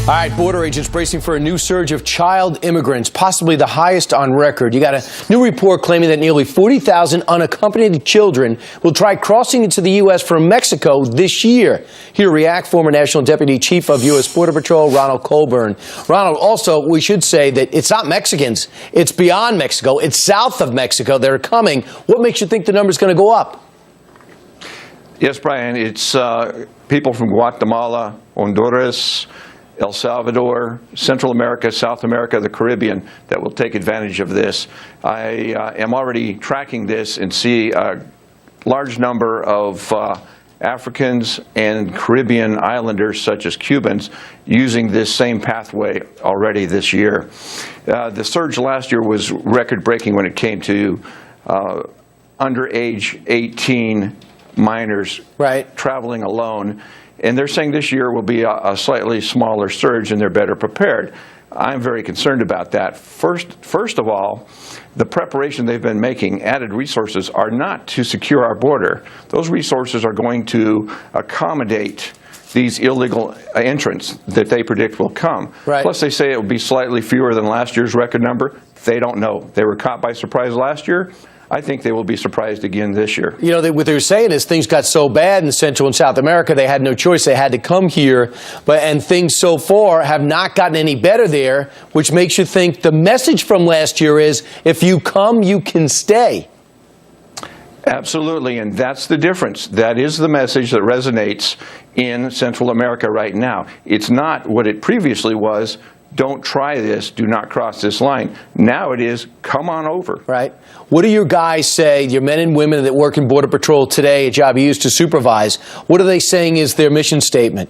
All right, border agents bracing for a new surge of child immigrants, possibly the highest on record. You got a new report claiming that nearly 40,000 unaccompanied children will try crossing into the U.S. from Mexico this year. Here to react, former National Deputy Chief of U.S. Border Patrol, Ronald Colburn. Ronald, also, we should say that it's not Mexicans. It's beyond Mexico. It's south of Mexico. They're coming. What makes you think the number's going to go up? Yes, Brian, it's people from Guatemala, Honduras, El Salvador, Central America, South America, the Caribbean that will take advantage of this. I am already tracking this and see a large number of Africans and Caribbean islanders, such as Cubans, using this same pathway already this year. The surge last year was record-breaking when it came to underage 18 minors traveling alone. And they're saying this year will be a slightly smaller surge, and they're better prepared. I'm very concerned about that. First of all, the preparation they've been making, added resources, are not to secure our border. Those resources are going to accommodate these illegal entrants that they predict will come. Plus, they say it will be slightly fewer than last year's record number. They don't know. They were caught by surprise last year. I think they will be surprised again this year. You know, what they're saying is things got so bad in Central and South America, they had no choice. They had to come here. And things so far have not gotten any better there, which makes you think the message from last year is, if you come, you can stay. Absolutely, and that's the difference. That is the message that resonates in Central America right now. It's not what it previously was. Don't try this, do not cross this line. Now it is, come on over. Right. What do your guys say, your men and women that work in Border Patrol today, a job you used to supervise, what are they saying is their mission statement?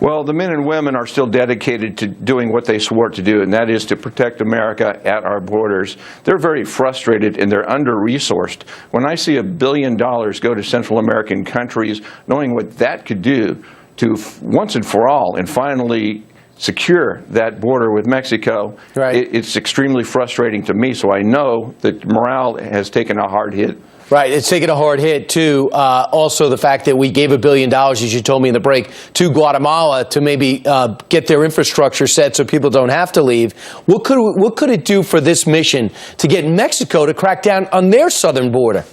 Well, the men and women are still dedicated to doing what they swore to do, and that is to protect America at our borders. They're very frustrated and they're under-resourced. When I see $1 billion go to Central American countries, knowing what that could do to once and for all and finally secure that border with Mexico, it's extremely frustrating to me. So I know that morale has taken a hard hit. Right, it's taken a hard hit, too. Also, the fact that we gave $1 billion, as you told me in the break, to Guatemala to maybe get their infrastructure set so people don't have to leave. What could it do for this mission to get Mexico to crack down on their southern border?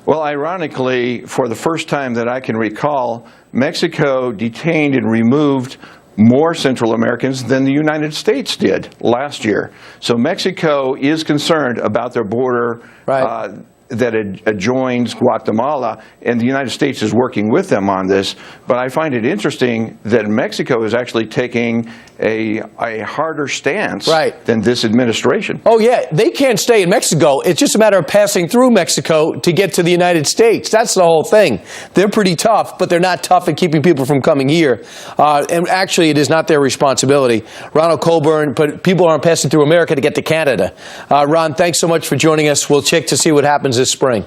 Well, ironically, for the first time that I can recall, Mexico detained and removed more Central Americans than the United States did last year. So Mexico is concerned about their border that adjoins Guatemala, and the United States is working with them on this. But I find it interesting that Mexico is actually taking a harder stance than this administration. Oh, yeah. They can't stay in Mexico. It's just a matter of passing through Mexico to get to the United States. That's the whole thing. They're pretty tough, but they're not tough at keeping people from coming here. And actually, it is not their responsibility. Ronald Colburn, but people aren't passing through America to get to Canada. Ron, thanks so much for joining us. We'll check to see what happens this spring.